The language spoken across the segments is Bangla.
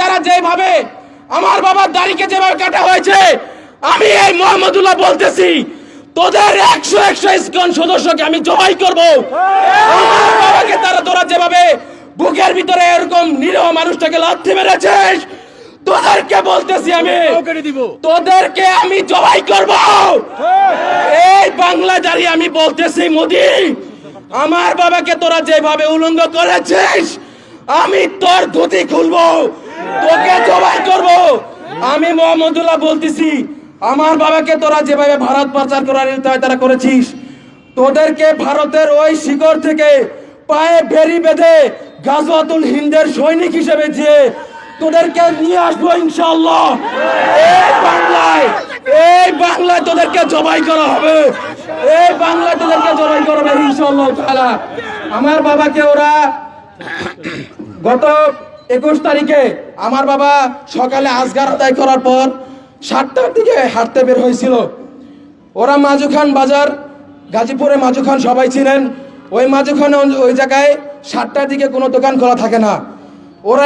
তারা যেভাবে আমার বাবার দাড়িকে যেভাবে কাটা হয়েছে, আমি এই মোহাম্মদুল্লাহ বলতেছি, তোদের 100 ইসকন সদস্যকে আমি জবাই করব। আমার বাবাকে তোরা যেভাবে বুকের ভিতরে এরকম নিরীহ মানুষটাকে লাথি মেরেছিস, তোদেরকে বলতেছি আমি তোদেরকে আমি জবাই করব। এই বাংলা দাঁড়িয়ে আমি বলতেছি, মোদি, আমার বাবাকে তোরা যেভাবে উলঙ্গ করেছিস, আমি তোর ধুতি খুলবো, তোকে জবাই করব। আমি মোহাম্মদুল্লাহ বলতেছি, আমার বাবাকে তোরা যেভাবে ভারত পাচার করার তারা করেছিস, তোদেরকে ভারতের ওই শিকড় থেকে পায়ে বেরি বেঁধে গাজওয়াতুল হিন্দের সৈনিক হিসেবে যে তোদেরকে নিয়ে আসবো ইনশাআল্লাহ। এই বাংলায় তোদেরকে জবাই করা হবে, এই বাংলায় তোদেরকে জবাই করবে ইনশাআল্লাহ তাআলা। আমার বাবাকে ওরা গত 21 তারিখে আমার বাবা সকালে আজগার আদায় করার পর 7টার দিকে হাঁটতে বের হয়েছিল। ওরা মাজুখান বাজার, গাজীপুরে মাজুখান সবাই ছিলেন, ওই মাজুখানে ওই জায়গায় 7টার দিকে কোনো দোকান খোলা থাকে না। ওরা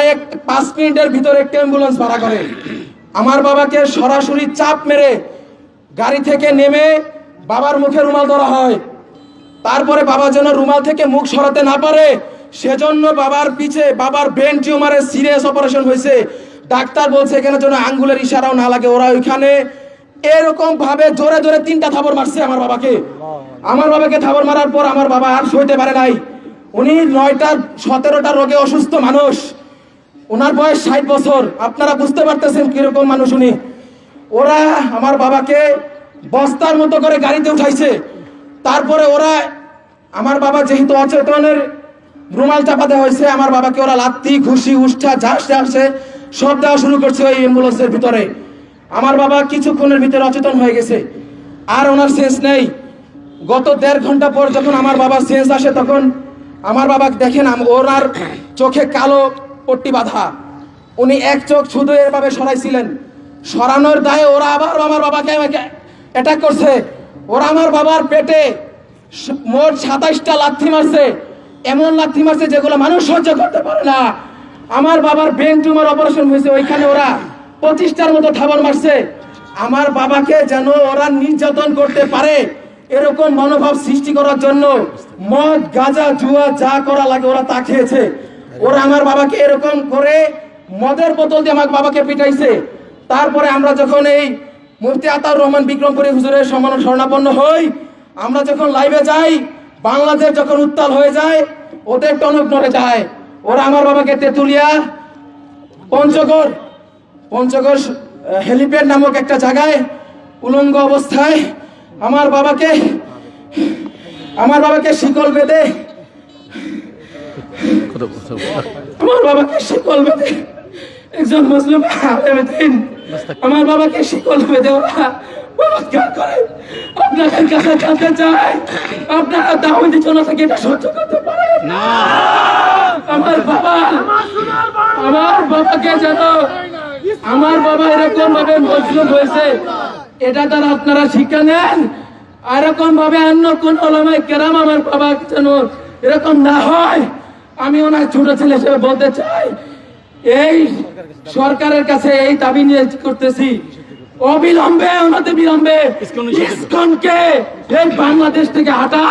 5 মিনিটের ভিতরে একটা অ্যাম্বুলেন্স ভাড়া করে আমার বাবাকে সরাসরি চাপ মেরে গাড়ি থেকে নেমে বাবার মুখে রুমাল ধরা হয়। তারপরে বাবা যেন রুমাল থেকে মুখ সরাতে না পারে, সেজন্য বাবার পিছে বাবার ব্রেন টিউমারের সিরিয়াস অপারেশন হয়েছে। ডাক্তার বলছে এখানে যেন আঙ্গুলের ইশারাও না লাগে। ওরা ওইখানে এরকম ভাবে জোরে জোরে 3টা থাবর মারছে আমার বাবাকে। আমার বাবাকে থাবর মারার পর আমার বাবা আর সইতে পারে নাই। উনি 9টা-17টা রোগে অসুস্থ মানুষ, ওনার বয়স 60 বছর। আপনারা বুঝতে পারতেছেন কিরকম মানুষ উনি। ওরা আমার বাবাকে বস্তার মতো করে গাড়িতে উঠাইছে। তারপরে ওরা আমার বাবা যেহেতু অচেতনের রুমাল চাপাতে হয়েছে, আমার বাবাকে ওরা লাত্তি ঘুষি উষ্ঠা ঝাঁস ঝাঁসে সব দেওয়া শুরু করছে ওই অ্যাম্বুলেন্সের ভিতরে। আমার বাবা কিছুক্ষণের ভিতরে অচেতন হয়ে গেছে, আর ওনার সেন্স নেই। গত 1.5 ঘন্টা পর যখন আমার বাবার সেন্স আসে, তখন আমার বাবা দেখেন ওনার চোখে কালো পট্টি বাঁধা, উনি এক চোখ শুধু এভাবে সরাইছিলেন। সরানোর দায়ে ওরা আবার আমার বাবাকে অ্যাটাক করছে। ওরা আমার বাবার পেটে মোট 27টা লাথি মারছে, এমন লাথি মারছে যেগুলো মানুষ সহ্য করতে পারে না। আমার বাবার ব্রেন টিউমার অপারেশন হয়েছে, ওইখানে ওরা 25টার মতো থাবর মারছে। আমার বাবাকে যেন ওরা নির্যাতন করতে পারে এরকম মনোভাব সৃষ্টি করার জন্য মদ গাঁজা জুয়া যা করা লাগে ওরা তা খেয়েছে। ওরা আমার বাবাকে এরকম করে মদের বোতল দিয়ে আমার বাবাকে পিটাইছে। তারপরে আমরা যখন এই মুফতি আতাউর রহমান বিক্রমপুরী হুজুরের সম্মানে শরণাপন্ন হই, আমরা যখন লাইভে যাই, বাংলাদেশ যখন উত্তাল হয়ে যায়, ওদের টনক নড়ে যায়। ওরা আমার বাবাকে তেতুলিয়া পঞ্চগড় হেলিপ্যাড নামক একটা জায়গায় উলঙ্গ অবস্থায় আমার বাবাকে শিকল বেঁধে একজন মুসলিম আলেম আমার বাবাকে শিকল বেঁধে ওরা বলাৎকার করে। আপনাদের কাছে জানতে চাই, আপনারা দাওয়াতি জনতাকে এটা সহ্য করতে পারেন না? আমার বাবাকে যেন আমার বাবা এরকম ভাবে মজলুম হয়েছে, এটা তারা আপনারা শিক্ষা নেন। এরকম ভাবে অন্য কোন ওলামায়ে কেরাম আমার বাবা যেন এরকম না হয়। আমি ওনার ছোট ছেলে হিসেবে বলতে চাই, এই সরকারের কাছে এই দাবি নিয়ে করতেছি, অবিলম্বে বিলম্বে ইসকনকে এই বাংলাদেশ থেকে হটা।